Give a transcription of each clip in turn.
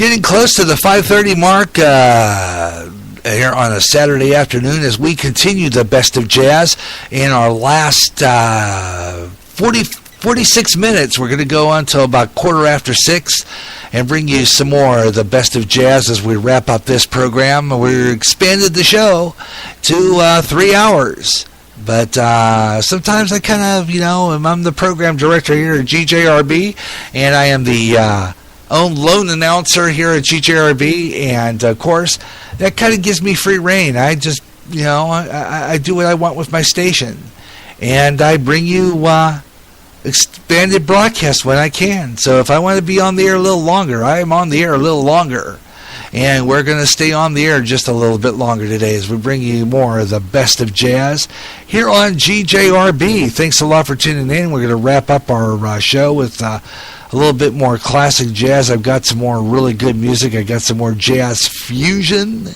Getting close to the 5:30 mark here on a Saturday afternoon as we continue the best of jazz in our last 46 minutes. We're going to go until about 6:15 and bring you some more of the best of jazz as we wrap up this program. We expanded the show to 3 hours. But sometimes I kind of, I'm the program director here at GJRB, and I am the own lone announcer here at GJRB, and of course that kind of gives me free reign. I just I do what I want with my station, and I bring you expanded broadcasts when I can. So if I want to be on the air a little longer, I am on the air a little longer, and we're going to stay on the air just a little bit longer today as we bring you more of the best of jazz here on GJRB. Thanks a lot for tuning in. We're going to wrap up our show with a little bit more classic jazz. I've got some more really good music. I got some more jazz fusion.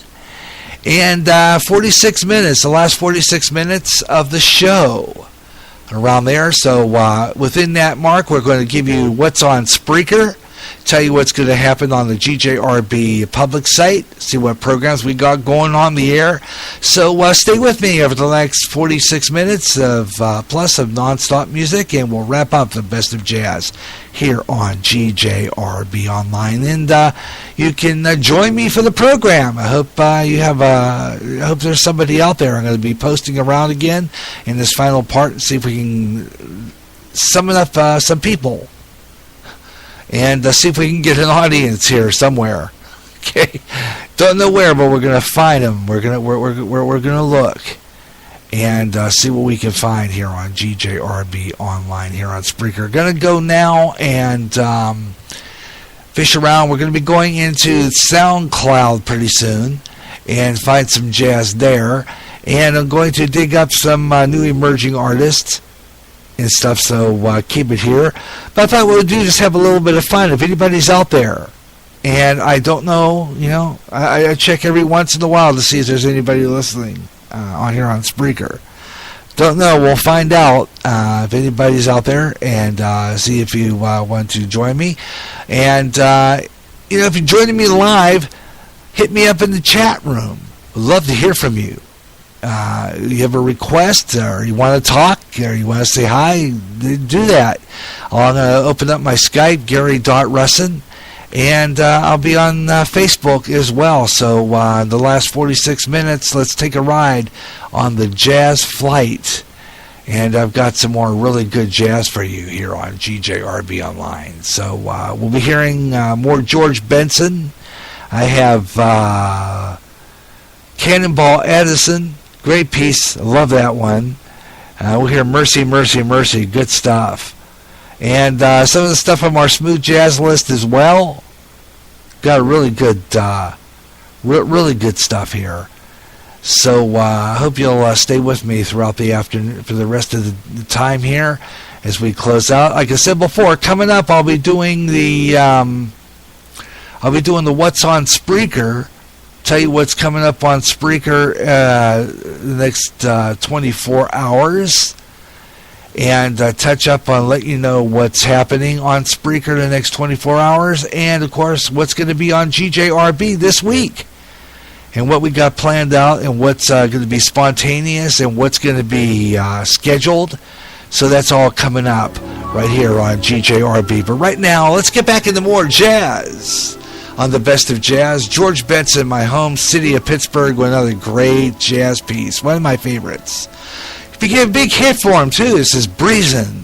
And 46 minutes, the last 46 minutes of the show, around there. So within that mark, we're going to give you what's on Spreaker, tell you what's going to happen on the GJRB public site, see what programs we got going on the air. So stay with me over the next 46 minutes of plus of nonstop music, and we'll wrap up the best of jazz here on GJRB Online. And you can join me for the program. I hope I hope there's somebody out there. I'm going to be posting around again in this final part and see if we can summon up some people and see if we can get an audience here somewhere. Okay, don't know where, but we're gonna find them. We're gonna look and see what we can find here on GJRB Online here on Spreaker. Gonna go now and fish around. We're gonna be going into SoundCloud pretty soon and find some jazz there. And I'm going to dig up some new emerging artists and stuff, so keep it here. But I thought what we'd do is just have a little bit of fun. If anybody's out there, and I don't know, I check every once in a while to see if there's anybody listening on here on Spreaker. Don't know. We'll find out if anybody's out there, and see if you want to join me. And if you're joining me live, hit me up in the chat room. Would love to hear from you. You have a request, or you want to talk, or you want to say hi, do that. I'm going to open up my Skype, Gary.Russin, and I'll be on Facebook as well. So in the last 46 minutes, let's take a ride on the Jazz Flight. And I've got some more really good jazz for you here on GJRB Online. So we'll be hearing more George Benson. I have Cannonball Edison. Great piece. I love that one. We'll hear Mercy, Mercy, Mercy. Good stuff. And some of the stuff on our smooth jazz list as well. Got a really good, really good stuff here. So I hope you'll stay with me throughout the afternoon for the rest of the time here as we close out. Like I said before, coming up, I'll be doing the What's on Spreaker. Tell you what's coming up on Spreaker the next 24 hours, and touch up on let you know what's happening on Spreaker the next 24 hours, and of course what's going to be on GJRB this week, and what we got planned out, and what's going to be spontaneous, and what's going to be scheduled. So that's all coming up right here on GJRB. But right now, let's get back into more jazz on the best of jazz. George Benson, my home city of Pittsburgh, with another great jazz piece. One of my favorites. It became a big hit for him, too. This is Breezin'.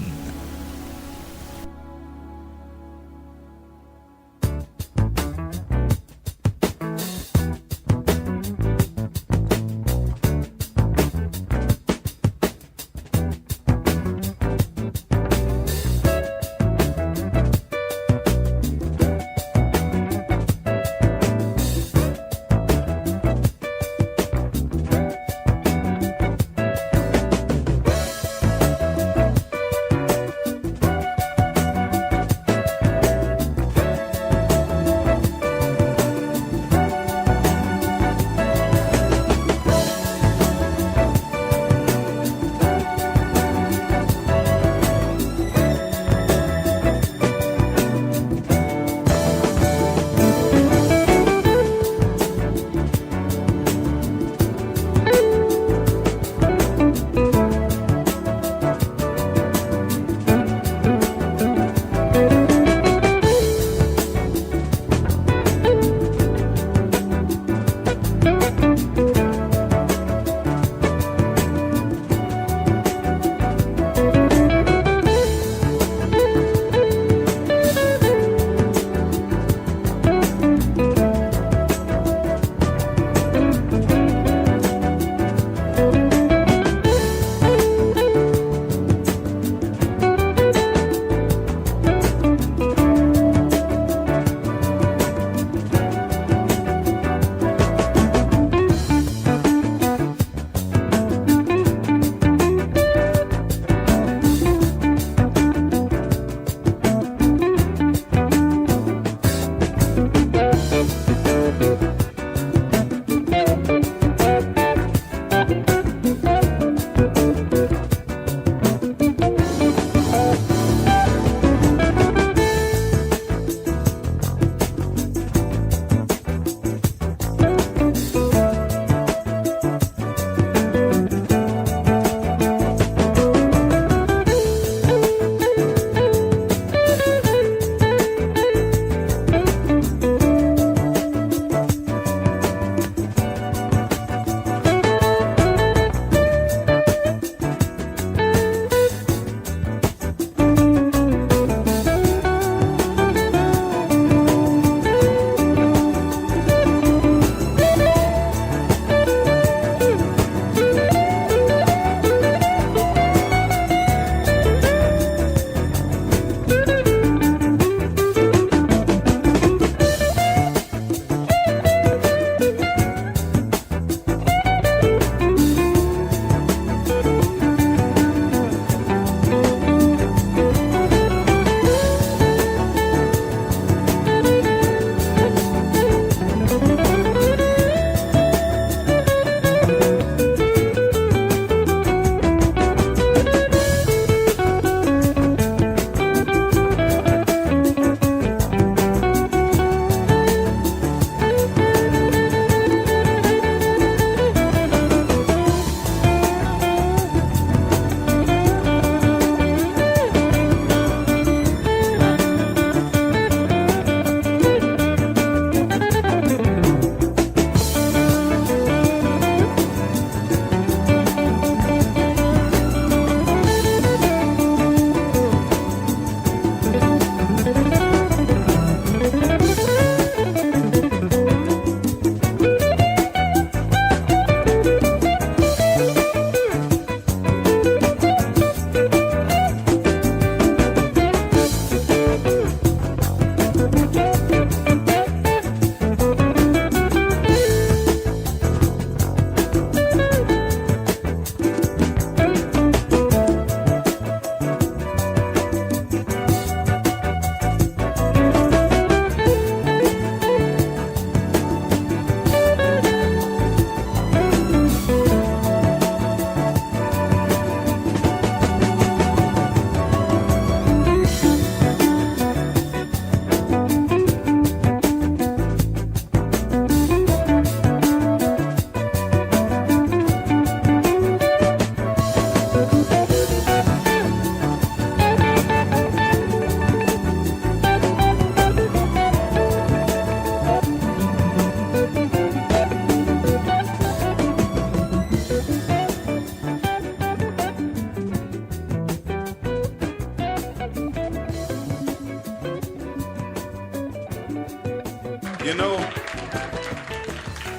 You know,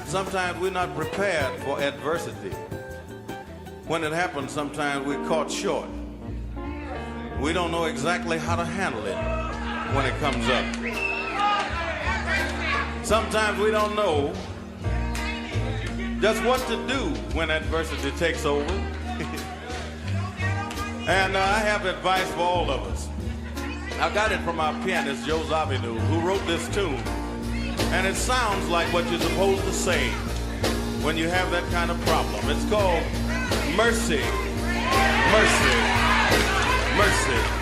sometimes we're not prepared for adversity. When it happens, sometimes we're caught short. We don't know exactly how to handle it when it comes up. Sometimes we don't know just what to do when adversity takes over. And I have advice for all of us. I got it from our pianist, Joe Zawinul, who wrote this tune. And it sounds like what you're supposed to say when you have that kind of problem. It's called mercy, mercy, mercy.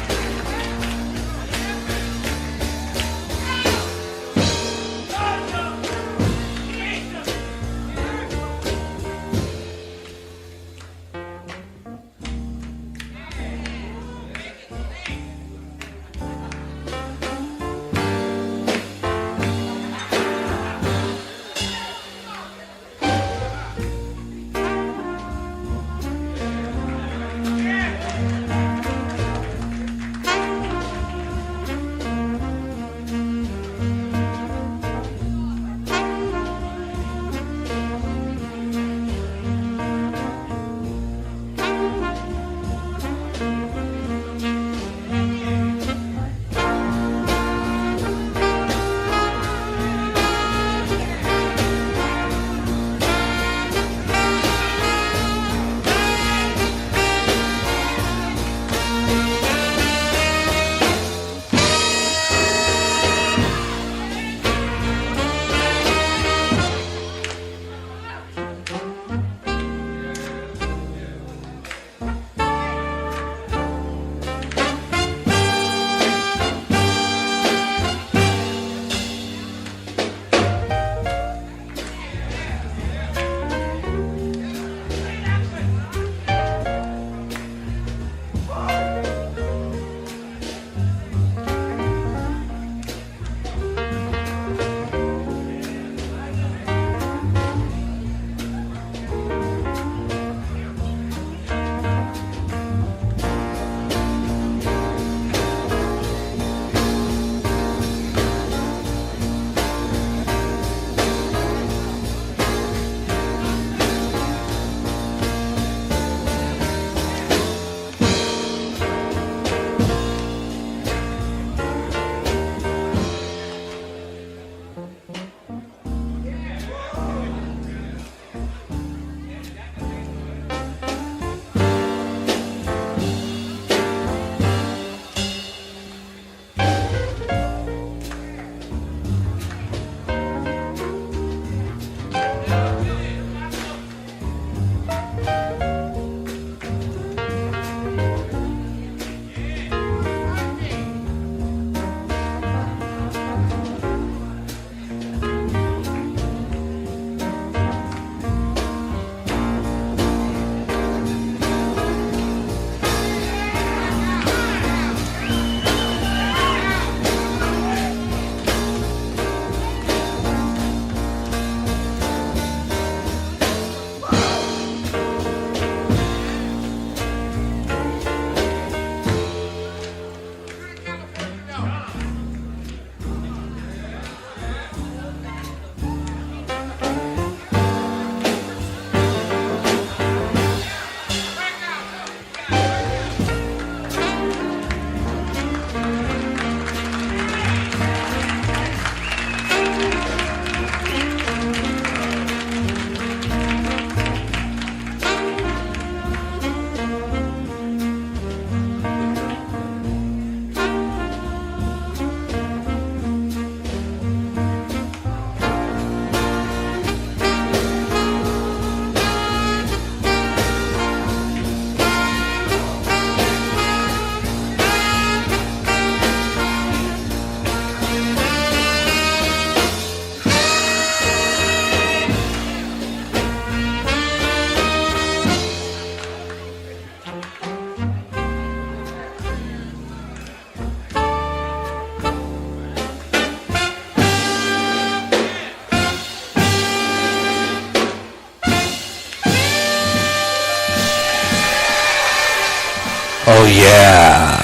Oh, yeah.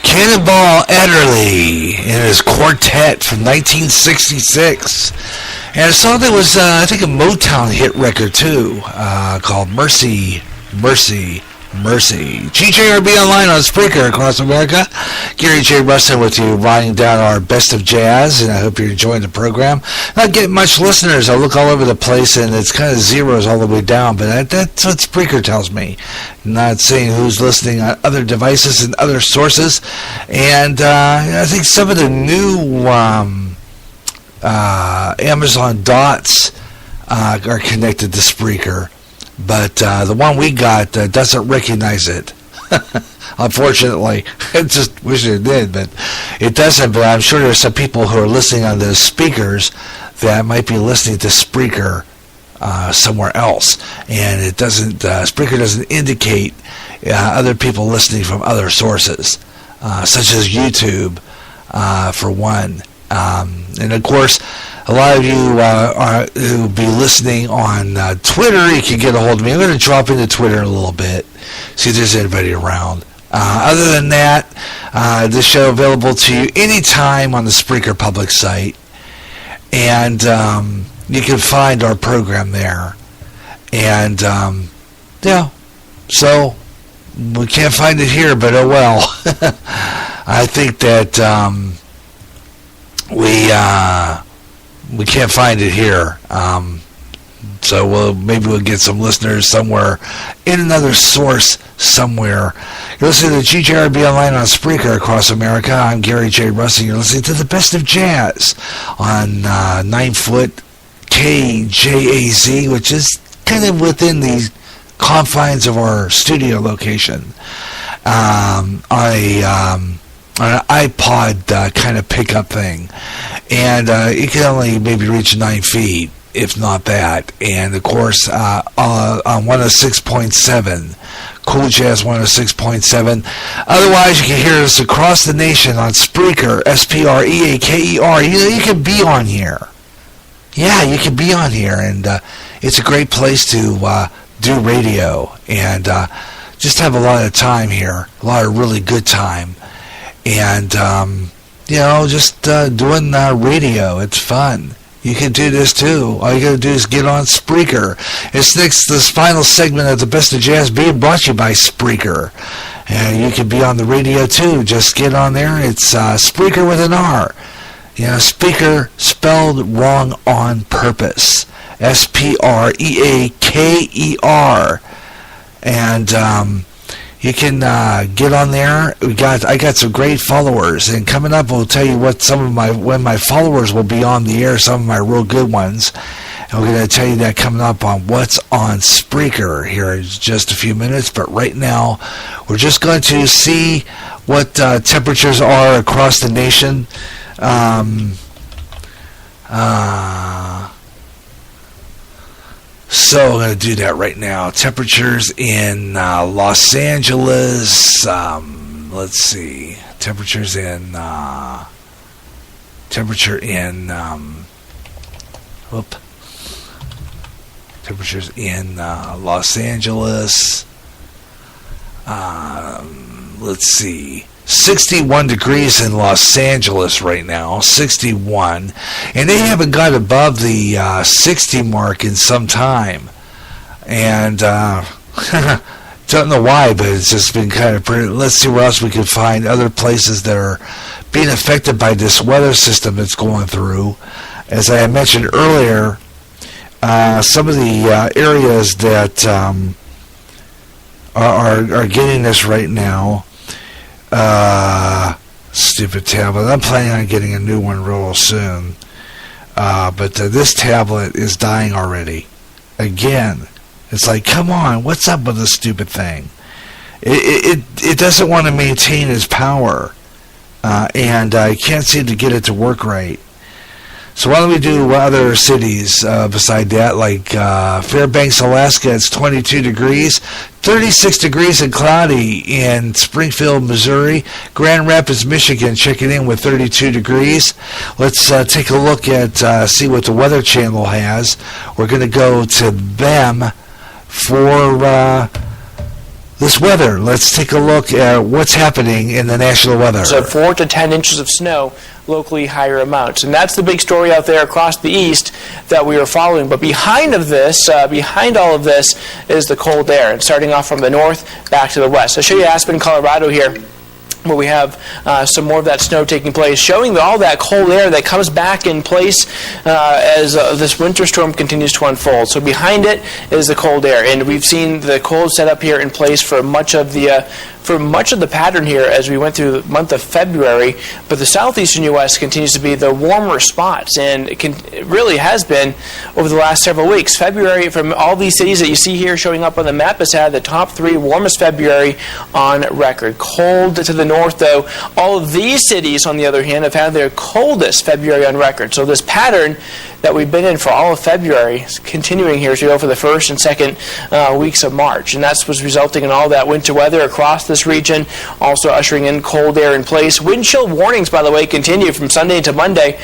Cannonball Adderley and his quartet from 1966. And a song that was, I think, a Motown hit record, too, called Mercy, Mercy, Mercy. GJRB Online on Spreaker across America. Gary J. Rustin with you, writing down our best of jazz, and I hope you're enjoying the program. Not getting much listeners. I look all over the place, and it's kind of zeros all the way down, but that's what Spreaker tells me. Not saying who's listening on other devices and other sources. And I think some of the new Amazon Dots are connected to Spreaker. But the one we got doesn't recognize it. Unfortunately. I just wish it did, but it doesn't. But I'm sure there's some people who are listening on those speakers that might be listening to Spreaker somewhere else. And it doesn't, Spreaker doesn't indicate other people listening from other sources, such as YouTube, for one. And of course, a lot of you who be listening on Twitter, you can get a hold of me. I'm going to drop into Twitter in a little bit, see if there's anybody around. Other than that, this show available to you anytime on the Spreaker public site. And you can find our program there. And, yeah, so we can't find it here, but oh well. I think that we can't find it here. So maybe we'll get some listeners somewhere in another source somewhere. You're listening to GJRB Online on Spreaker across America. I'm Gary J. Rustin. You're listening to the best of jazz on 9-foot KJAZ, which is kind of within the confines of our studio location. On an iPod kind of pickup thing. And it can only maybe reach 9 feet, if not that. And, of course, on 106.7, Cool Jazz 106.7. Otherwise, you can hear us across the nation on Spreaker, Spreaker. You can be on here. Yeah, you can be on here. And it's a great place to do radio. And just have a lot of time here, a lot of really good time. And, just doing radio. It's fun. You can do this too. All you got to do is get on Spreaker. This final segment of the Best of Jazz being brought to you by Spreaker. And you can be on the radio too. Just get on there. It's Spreaker with an R. Speaker spelled wrong on purpose. Spreaker. And, you can get on there. I got some great followers, and coming up, we'll tell you what when my followers will be on the air. Some of my real good ones, and we're going to tell you that coming up on What's on Spreaker here in just a few minutes. But right now, we're just going to see what temperatures are across the nation. So I'm going to do that right now. Temperatures in Los Angeles. Let's see. Temperatures in Los Angeles. Let's see. 61 degrees in Los Angeles right now, 61, and they haven't got above the 60 mark in some time, and don't know why, but it's just been kind of pretty. Let's see where else we can find other places that are being affected by this weather system that's going through. As I mentioned earlier, some of the areas that are getting this right now. Stupid tablet. I'm planning on getting a new one real soon. But this tablet is dying already. Again. It's like, come on, what's up with this stupid thing? It doesn't want to maintain its power. And I can't seem to get it to work right. So why don't we do other cities beside that, like Fairbanks, Alaska, it's 22 degrees, 36 degrees and cloudy in Springfield, Missouri. Grand Rapids, Michigan, checking in with 32 degrees. Let's take a look at, see what the Weather Channel has. We're going to go to them for this weather. Let's take a look at what's happening in the national weather. So 4 to 10 inches of snow, locally higher amounts. And that's the big story out there across the east that we are following. But behind all of this is the cold air. And starting off from the north back to the west. I'll show you Aspen, Colorado here, where we have some more of that snow taking place, showing all that cold air that comes back in place as this winter storm continues to unfold. So behind it is the cold air, and we've seen the cold setup here in place for much of the pattern here as we went through the month of February. But the southeastern U.S. continues to be the warmer spots, and it really has been over the last several weeks. February, from all these cities that you see here showing up on the map, has had the top 3 warmest February on record. Cold to the north, though. All of these cities, on the other hand, have had their coldest February on record. So this pattern that we've been in for all of February is continuing here as we go for the first and second weeks of March. And that's what's resulting in all that winter weather across this region, also ushering in cold air in place. Wind chill warnings, by the way, continue from Sunday to Monday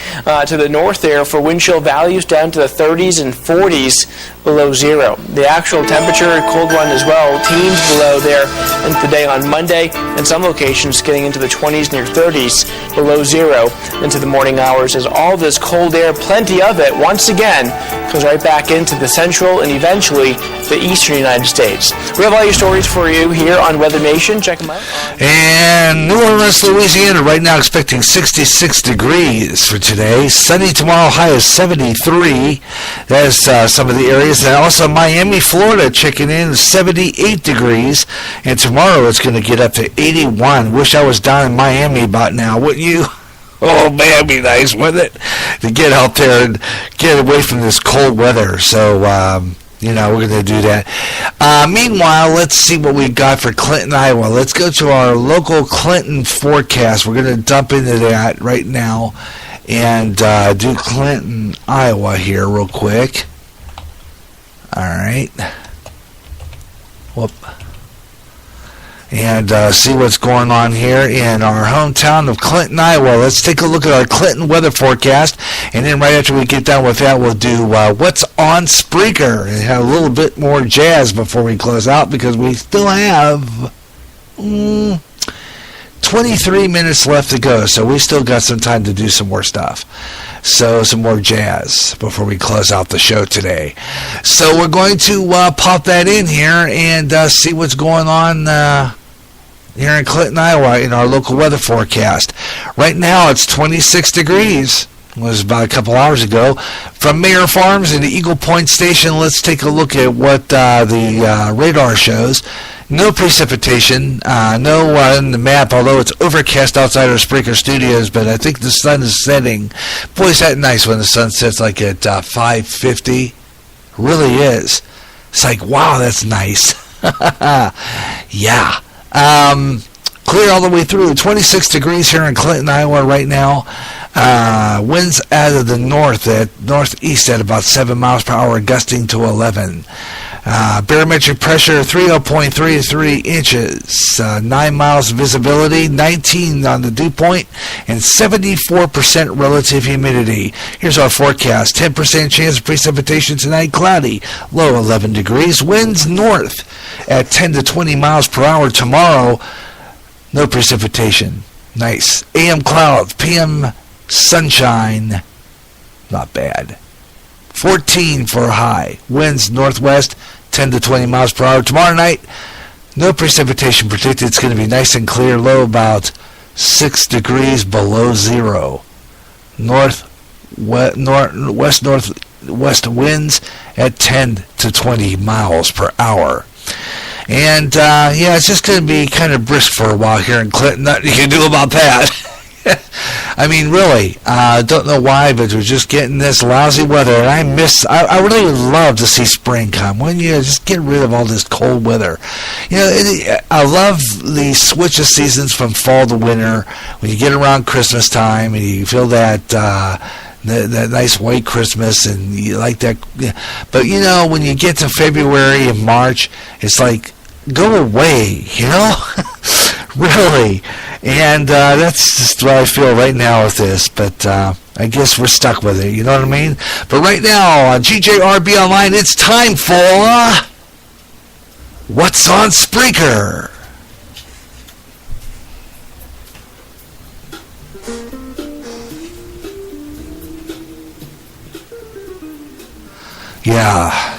to the north there for wind chill values down to the 30s and 40s below zero. The actual temperature, cold one as well, teens below there into the day on Monday, and some locations getting into the 20s near 30s below zero into the morning hours as all this cold air, plenty of it, once again, comes right back into the central and eventually the eastern United States. We have all your stories for you here on Weather Nation. Check them out. And New Orleans, Louisiana, right now expecting 66 degrees for today. Sunny tomorrow, high is 73. That's some of the areas. And also Miami, Florida, checking in 78 degrees. And tomorrow it's going to get up to 81. Wish I was down in Miami about now, wouldn't you? Oh, man, it'd be nice, wouldn't it? To get out there and get away from this cold weather. So, we're going to do that. Meanwhile, let's see what we got for Clinton, Iowa. Let's go to our local Clinton forecast. We're going to dump into that right now and do Clinton, Iowa here real quick. All right. Whoop. And see what's going on here in our hometown of Clinton, Iowa. Let's take a look at our Clinton weather forecast, and then right after we get done with that, we'll do What's on Spreaker, and have a little bit more jazz before we close out, because we still have 23 minutes left to go, so we still got some time to do some more stuff. So some more jazz before we close out the show today. So we're going to pop that in here and see what's going on here in Clinton, Iowa in our local weather forecast. Right now it's 26 degrees. It was about a couple hours ago. From Mayer Farms and the Eagle Point Station, let's take a look at what the radar shows. No precipitation, no on the map, although it's overcast outside our Spreaker studios, but I think the sun is setting. Boy, is that nice when the sun sets like at 5:50. Really is. It's like, wow, that's nice. Yeah. Clear all the way through. 26 degrees here in Clinton, Iowa right now. Winds out of the northeast at about 7 miles per hour, gusting to 11. Barometric pressure 30.33 inches, 9 miles visibility, 19 on the dew point, and 74% relative humidity. Here's our forecast. 10% chance of precipitation tonight, cloudy, low 11 degrees. Winds north at 10 to 20 miles per hour tomorrow. No precipitation. Nice. AM clouds, PM sunshine. Not bad. 14 for a high. Winds northwest, 10 to 20 miles per hour. Tomorrow night, no precipitation predicted. It's going to be nice and clear. Low about 6 degrees below zero. Northwest winds at 10 to 20 miles per hour. And, it's just going to be kind of brisk for a while here in Clinton. Nothing you can do about that. I mean, really, don't know why, but we're just getting this lousy weather, and I really would love to see spring come. When you just get rid of all this cold weather. I love the switch of seasons from fall to winter, when you get around Christmas time, and you feel that nice white Christmas, and you like that. But, when you get to February and March, it's like, go away, really. And that's just what I feel right now with this, but I guess we're stuck with it, you know what I mean? But right now, on GJRB Online, it's time for What's on Spreaker? Yeah.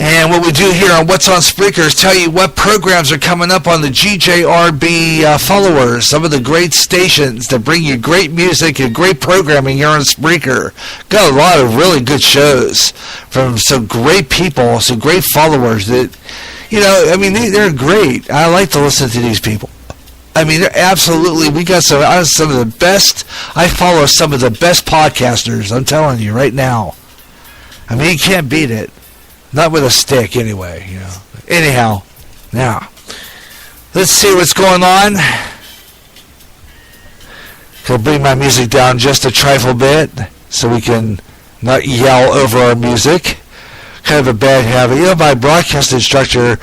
And what we do here on What's on Spreaker is tell you what programs are coming up on the GJRB followers, some of the great stations that bring you great music and great programming here on Spreaker. Got a lot of really good shows from some great people, some great followers that, you know, I mean, they're great. I like to listen to these people. I mean, they're absolutely, we got some of the best, I follow some of the best podcasters, I'm telling you right now. I mean, you can't beat it. Not with a stick, anyway, you know. Anyhow, now, let's see what's going on. Gonna bring my music down just a trifle bit so we can not yell over our music. Kind of a bad habit. You know, my broadcast instructor,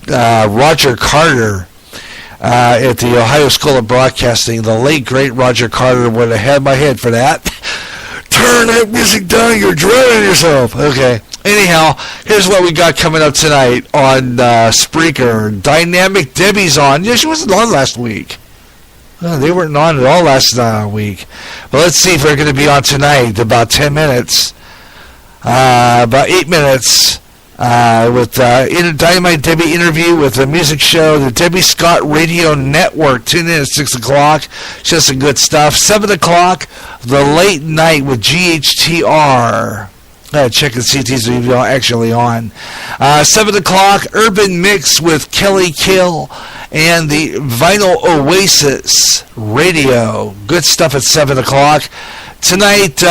Roger Carter, at the Ohio School of Broadcasting, the late, great Roger Carter would have had my head for that. Turn that music down, you're drowning yourself. Okay. Anyhow, here's what we got coming up tonight on Spreaker. Dynamic Debbie's on. Yeah, she wasn't on last week. They weren't on at all last week. But let's see if they're going to be on tonight. About 10 minutes. About 8 minutes. With Dynamite Debbie interview with the music show, the Debbie Scott Radio Network. Tune in at 6 o'clock. Just some good stuff. 7 o'clock, the late night with GHTR. Check and see if these are actually on. 7 o'clock, Urban Mix with Kelly Kill and the Vinyl Oasis Radio. Good stuff at 7 o'clock. Tonight,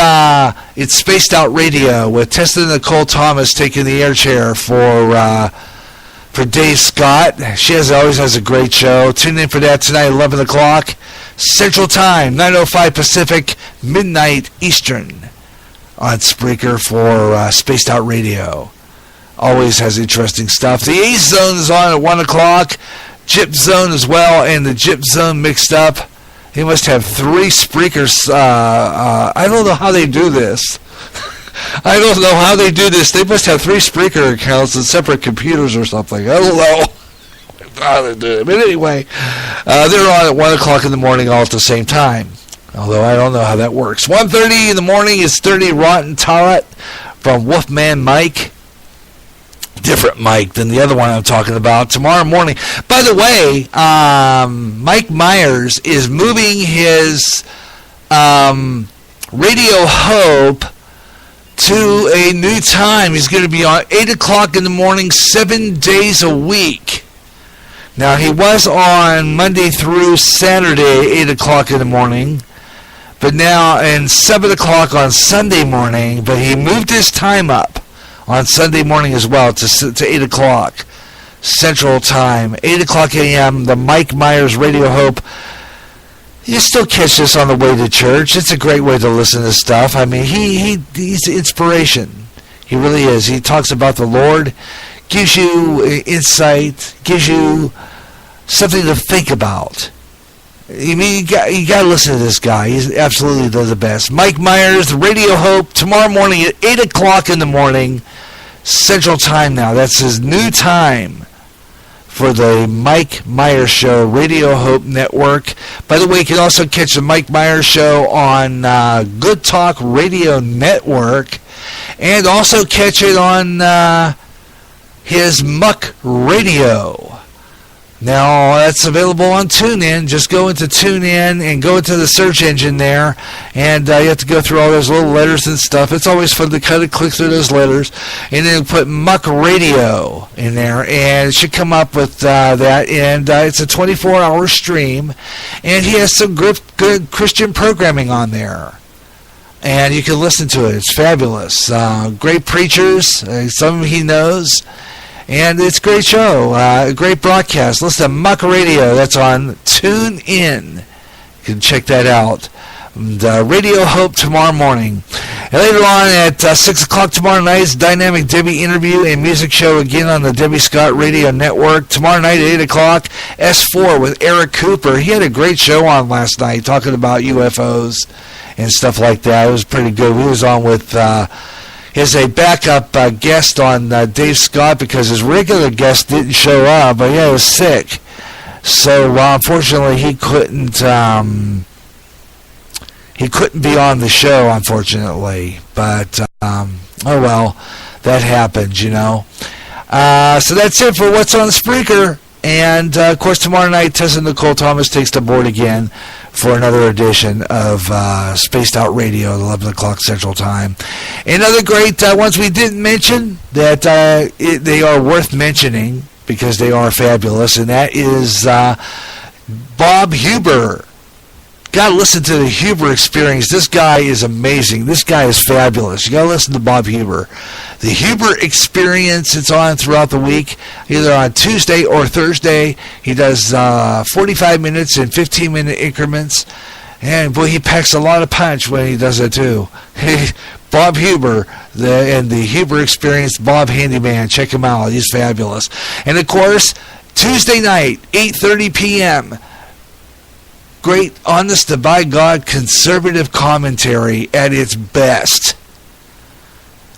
it's Spaced Out Radio with Tessa Nicole Thomas taking the air chair for Dave Scott. She always has a great show. Tune in for that tonight, 11 o'clock. Central Time, 9:05 Pacific, midnight Eastern. On Spreaker for Spaced Out Radio. Always has interesting stuff. The Ace Zone is on at 1 o'clock. Gyp Zone as well, and the Gyp Zone mixed up. They must have 3 Spreakers. I don't know how they do this. I don't know how they do this. They must have 3 Spreaker accounts and separate computers or something. I don't know how they do it. But anyway, they're on at 1 o'clock in the morning all at the same time. Although I don't know how that works. 1:30 in the morning is 30 Rotten Tarot from Wolfman Mike. Different Mike than the other one I'm talking about. Tomorrow morning. By the way, Mike Myers is moving his Radio Hope to a new time. He's going to be on 8 o'clock in the morning, 7 days a week. Now, he was on Monday through Saturday, 8 o'clock in the morning. But now, and 7 o'clock on Sunday morning, but he moved his time up on Sunday morning as well to 8 o'clock Central Time. 8 o'clock a.m., the Mike Myers Radio Hope. You still catch this on the way to church. It's a great way to listen to stuff. I mean, he's inspiration. He really is. He talks about the Lord, gives you insight, gives you something to think about. I mean, you got to listen to this guy. He's absolutely the best. Mike Myers, Radio Hope, tomorrow morning at 8 o'clock in the morning, Central Time now. That's his new time for the Mike Myers Show, Radio Hope Network. By the way, you can also catch the Mike Myers Show on Good Talk Radio Network, and also catch it on his Muck Radio. Now, that's available on TuneIn. Just go into TuneIn and go into the search engine there, and you have to go through all those little letters and stuff. It's always fun to kind of click through those letters, and then put Muck Radio in there, and it should come up with that, and it's a 24-hour stream, and he has some good Christian programming on there. And you can listen to it. It's fabulous. Great preachers, some of them he knows. And it's a great show, a great broadcast. Listen to Muck Radio. That's on TuneIn. You can check that out. And, Radio Hope tomorrow morning. And later on at 6 o'clock tomorrow night is Dynamic Debbie interview and music show again on the Debbie Scott Radio Network. Tomorrow night at 8 o'clock, S4 with Eric Cooper. He had a great show on last night talking about UFOs and stuff like that. It was pretty good. We was on with as a backup guest on Dave Scott because his regular guest didn't show up, but he was sick. So unfortunately, he couldn't be on the show, unfortunately. But oh well, that happens, So that's it for what's on Spreaker. And of course, tomorrow night, Tessa Nicole Thomas takes the board again for another edition of Spaced Out Radio at 11 o'clock Central Time. Another great ones we didn't mention that they are worth mentioning because they are fabulous, and that is Bob Huber. Got to listen to the Huber Experience. This guy is amazing. This guy is fabulous. You got to listen to Bob Huber. The Huber Experience, it's on throughout the week, either on Tuesday or Thursday. He does 45 minutes and 15-minute increments. And, boy, he packs a lot of punch when he does it, too. Bob Huber and the Huber Experience, Bob Handyman. Check him out. He's fabulous. And, of course, Tuesday night, 8:30 p.m., great, honest to by God, conservative commentary at its best.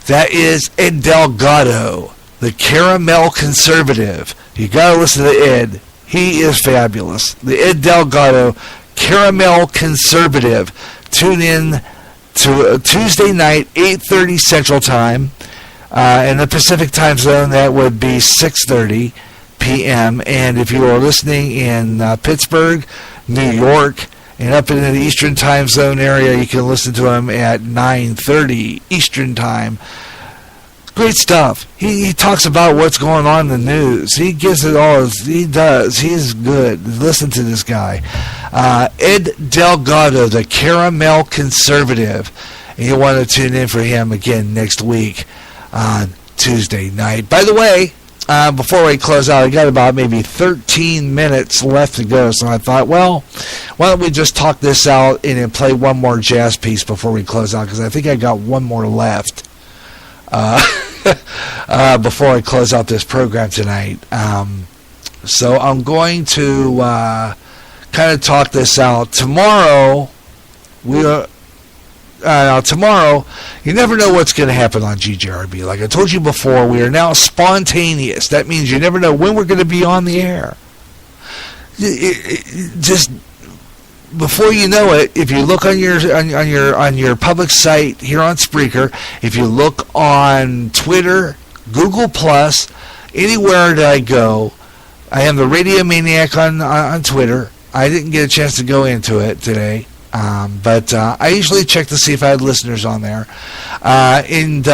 That is Ed Delgado, the Caramel Conservative. You got to listen to Ed. He is fabulous. The Ed Delgado Caramel Conservative. Tune in to Tuesday night, 8:30 Central Time. In the Pacific Time Zone, that would be 6:30 p.m. And if you are listening in Pittsburgh, New York, and up in the Eastern Time Zone area, you can listen to him at 9:30 Eastern Time. Great stuff. He talks about what's going on in the news. He gives it all. He does. He's good. Listen to this guy. Ed Delgado, the Caramel Conservative. And you'll want to tune in for him again next week on Tuesday night. By the way, before we close out, I got about maybe 13 minutes left to go, so I thought, well, why don't we just talk this out and then play one more jazz piece before we close out, because I think I got one more left before I close out this program tonight. So I'm going to kind of talk this out. Tomorrow, tomorrow, you never know what's going to happen on GJRB. Like I told you before, we are now spontaneous. That means you never know when we're going to be on the air. Just before you know it, if you look on your public site here on Spreaker, if you look on Twitter, Google Plus, anywhere that I go, I am the Radio Maniac on Twitter. I didn't get a chance to go into it today. But I usually check to see if I had listeners on there. And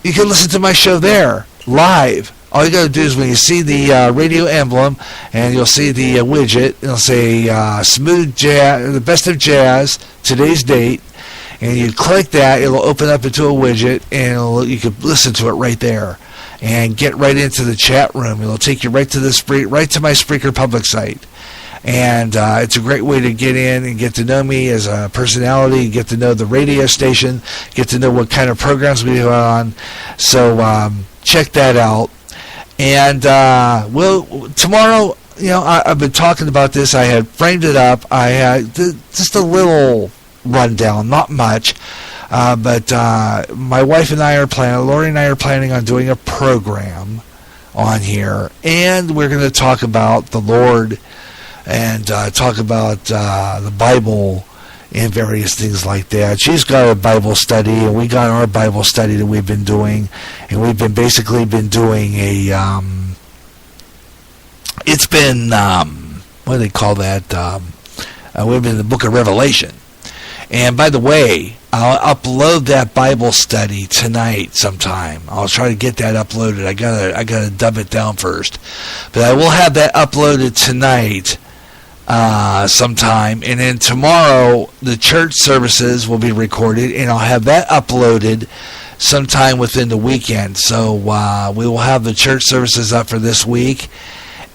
you can listen to my show there, live. All you got to do is when you see the radio emblem, and you'll see the widget, it'll say Smooth Jazz, the Best of Jazz, today's date. And you click that, it'll open up into a widget, and you can listen to it right there. And get right into the chat room. It'll take you right to my Spreaker public site. And it's a great way to get in and get to know me as a personality, get to know the radio station, get to know what kind of programs we are on. So check that out. And tomorrow, I've been talking about this. I had framed it up. I had just a little rundown, not much. But my wife and I Lori and I are planning on doing a program on here. And we're going to talk about the Lord and talk about the Bible and various things like that. She's got a Bible study, and we got our Bible study that we've been doing, and we've been doing a, it's been, what do they call that? We've been in the book of Revelation. And by the way, I'll upload that Bible study tonight sometime. I'll try to get that uploaded. I gotta dub it down first. But I will have that uploaded tonight sometime, and then tomorrow the church services will be recorded, and I'll have that uploaded sometime within the weekend. So we will have the church services up for this week,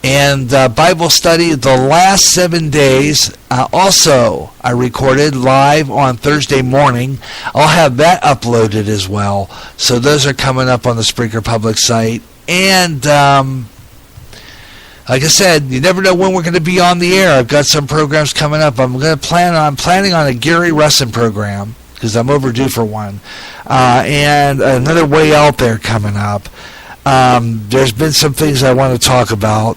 and Bible study the last 7 days. Also, I recorded live on Thursday morning. I'll have that uploaded as well. So those are coming up on the Spreaker public site, and like I said, you never know when we're going to be on the air. I've got some programs coming up. I'm planning on a Gary Russin program because I'm overdue for one. And another Way Out There coming up. There's been some things I want to talk about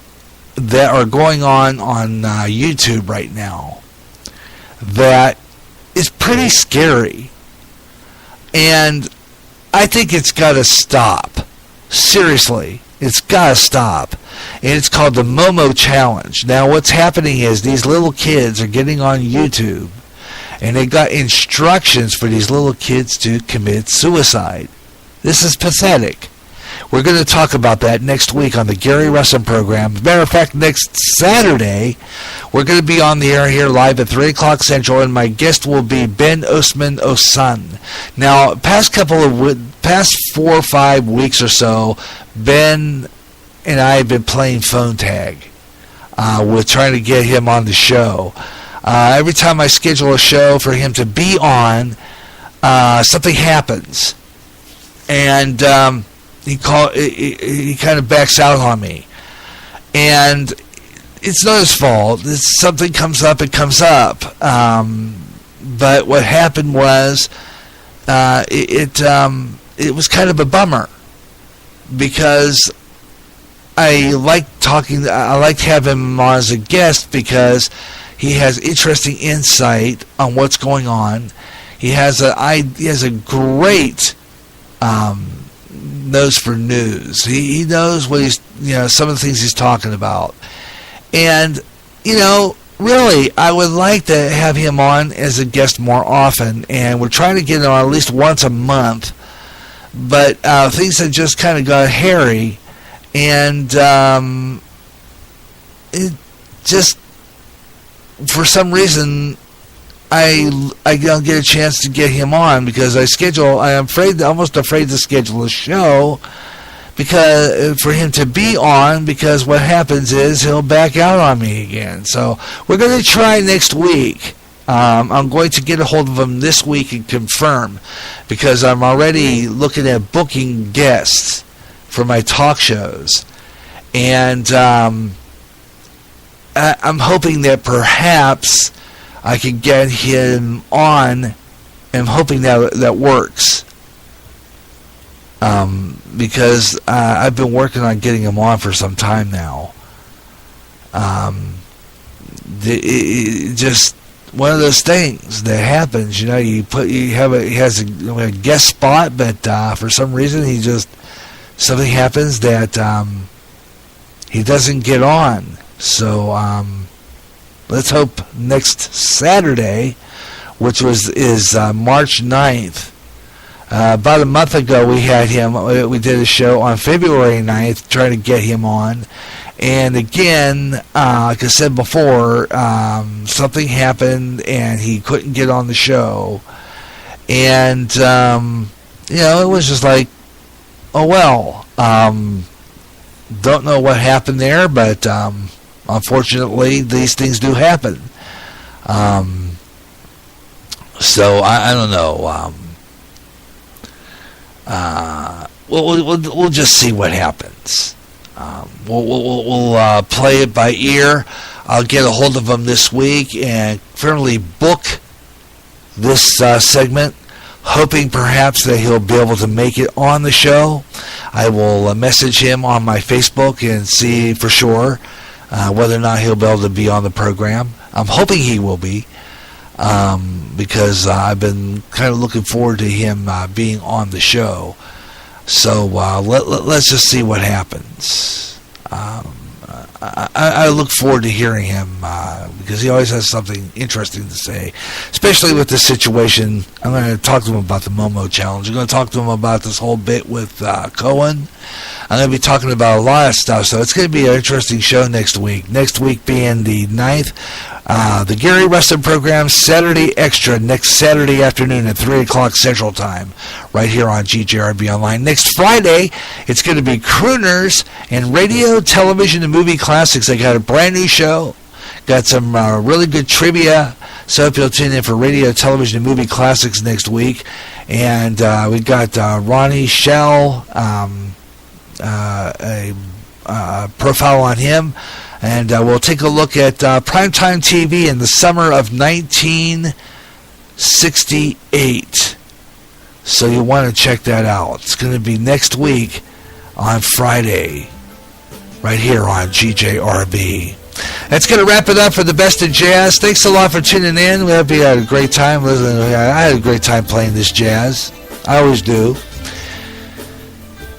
that are going on YouTube right now that is pretty scary. And I think it's got to stop. Seriously, it's got to stop. And it's called the Momo Challenge. Now, what's happening is these little kids are getting on YouTube, and they got instructions for these little kids to commit suicide. This is pathetic. We're going to talk about that next week on the Gary Russin program. As a matter of fact, next Saturday, we're going to be on the air here live at 3 o'clock Central, and my guest will be Ben Osman Osun. Now, past 4 or 5 weeks or so, Ben and I have been playing phone tag. We're trying to get him on the show. Every time I schedule a show for him to be on, something happens. And he kind of backs out on me. And it's not his fault. It's something comes up, it comes up. But what happened was it was kind of a bummer, because I like having him on as a guest because he has interesting insight on what's going on. He has a great nose for news. He knows what some of the things he's talking about. And, really, I would like to have him on as a guest more often, and we're trying to get him on at least once a month. But things have just kind of got hairy, and it just, for some reason, I don't get a chance to get him on because I'm almost afraid to schedule a show for him to be on, because what happens is he'll back out on me again. So we're going to try next week. I'm going to get a hold of him this week and confirm, because I'm already looking at booking guests for my talk shows. And I'm hoping that perhaps I can get him on. I'm hoping that works. Because I've been working on getting him on for some time now. It just one of those things that happens. He has a guest spot, but for some reason something happens that he doesn't get on. So let's hope next Saturday, which is March 9th. About a month ago, we had him. We did a show on February 9th, trying to get him on. And again, like I said before, something happened, and he couldn't get on the show. And it was just like, oh well. Don't know what happened there, but unfortunately, these things do happen. So I don't know. We'll just see what happens. We'll play it by ear. I'll get a hold of him this week and firmly book this segment, hoping perhaps that he'll be able to make it on the show. I will message him on my Facebook and see for sure whether or not he'll be able to be on the program. I'm hoping he will be, because I've been kind of looking forward to him being on the show. So let's just see what happens. I look forward to hearing him because he always has something interesting to say, especially with this situation. I'm going to talk to him about the Momo Challenge. I'm going to talk to him about this whole bit with Cohen. I'm going to be talking about a lot of stuff, so it's going to be an interesting show next week. Next week being the 9th. The Gary Rustin program, Saturday Extra, next Saturday afternoon at 3 o'clock Central Time, right here on GJRB Online. Next Friday, it's going to be Crooners and Radio, Television, and Movie Classics. I got a brand new show. Got some really good trivia. So hope you'll tune in for Radio, Television, and Movie Classics next week. And we got Ronnie Shell, a profile on him. And we'll take a look at primetime TV in the summer of 19 68. So you want to check that out. It's going to be next week on Friday, right here on GJRB. That's going to wrap it up for the best of jazz. Thanks a lot for tuning in. We hope you had a great time listening. I had a great time playing this jazz. I always do.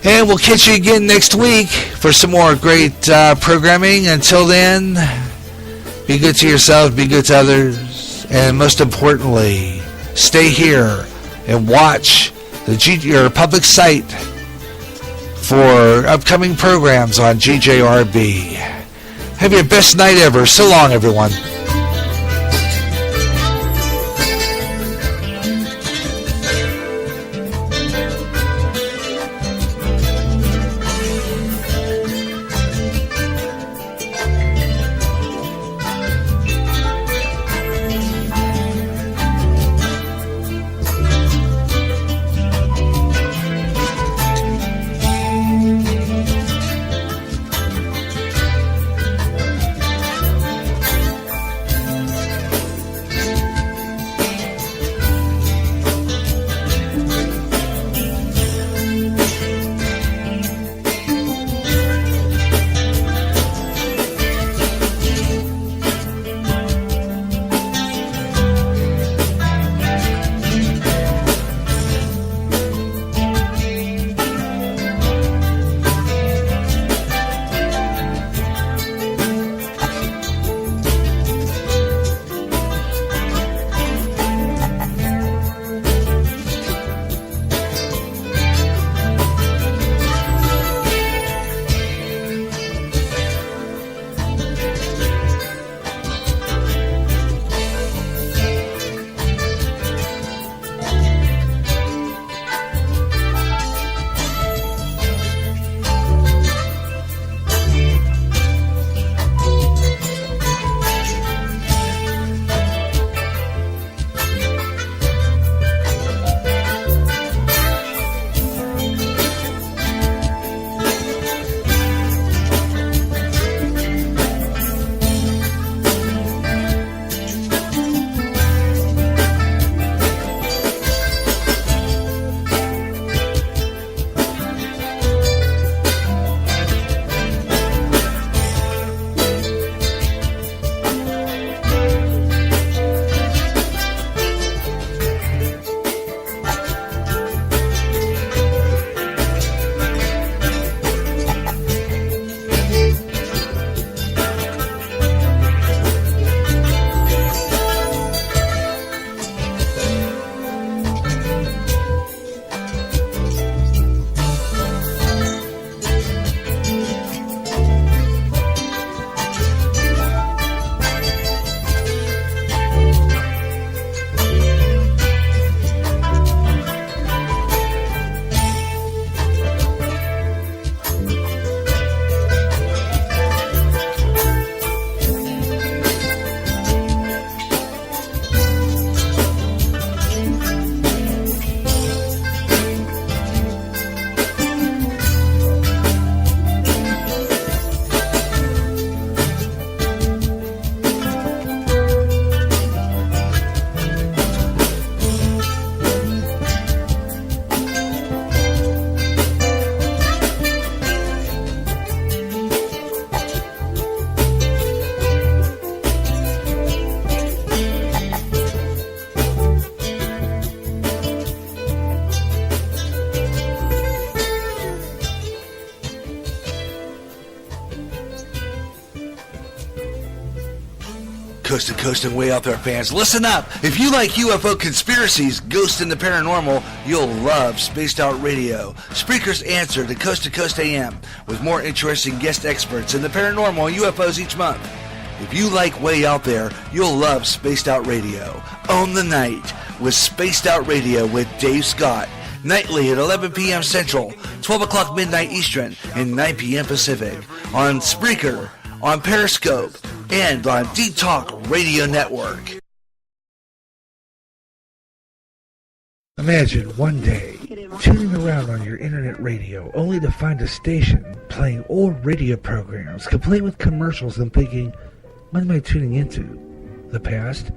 And we'll catch you again next week for some more great programming. Until then, be good to yourselves, be good to others, and most importantly, stay here and watch your public site for upcoming programs on GJRB. Have your best night ever. So long, everyone. Coast to coast and way out there, fans. Listen up. If you like UFO conspiracies, ghosts, and the paranormal, you'll love Spaced Out Radio, Spreaker's answer to Coast AM, with more interesting guest experts in the paranormal and UFOs each month. If you like Way Out There, you'll love Spaced Out Radio. Own the night with Spaced Out Radio with Dave Scott. Nightly at 11 p.m. Central, 12 o'clock midnight Eastern, and 9 p.m. Pacific. On Spreaker, on Periscope, and on Deep Talk Radio Network. Imagine one day tuning around on your internet radio only to find a station playing old radio programs complete with commercials and thinking, what am I tuning into? The past?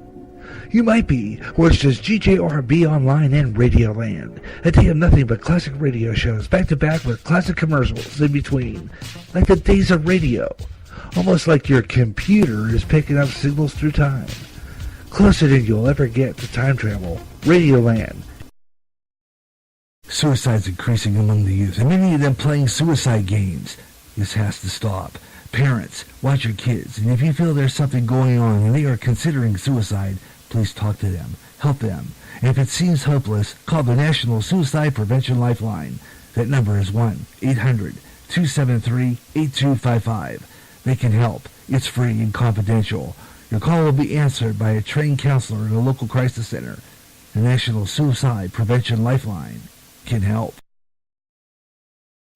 You might be, or it's just GJRB Online and Radioland. A day of nothing but classic radio shows back to back with classic commercials in between. Like the days of radio. Almost like your computer is picking up signals through time. Closer than you'll ever get to time travel. Radioland. Suicide's increasing among the youth, and many of them playing suicide games. This has to stop. Parents, watch your kids, and if you feel there's something going on and they are considering suicide, please talk to them, help them. And if it seems hopeless, call the National Suicide Prevention Lifeline. That number is 1-800-273-8255. They can help. It's free and confidential. Your call will be answered by a trained counselor in a local crisis center. The National Suicide Prevention Lifeline can help.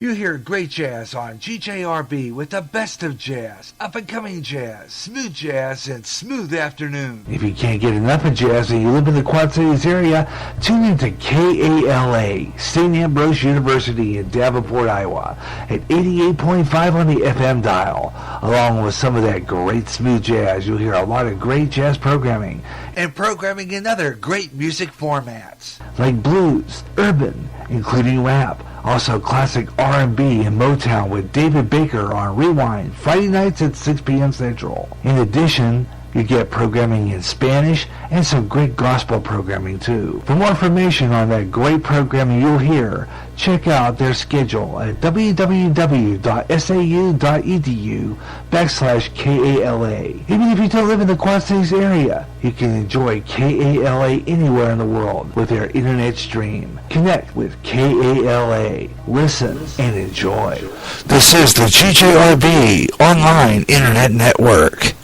You hear great jazz on GJRB with the best of jazz, up-and-coming jazz, smooth jazz, and smooth afternoon. If you can't get enough of jazz and you live in the Quad Cities area, tune in to KALA, St. Ambrose University in Davenport, Iowa, at 88.5 on the FM dial. Along with some of that great smooth jazz, you'll hear a lot of great jazz programming, and programming in other great music formats, like blues, urban, including rap, also classic R&B and Motown with David Baker on Rewind, Friday nights at 6 p.m. Central. In addition, you get programming in Spanish and some great gospel programming too. For more information on that great programming you'll hear, check out their schedule at www.sau.edu/KALA. Even if you don't live in the Quad Cities area, you can enjoy KALA anywhere in the world with their internet stream. Connect with KALA. Listen and enjoy. This is the GJRB Online Internet Network.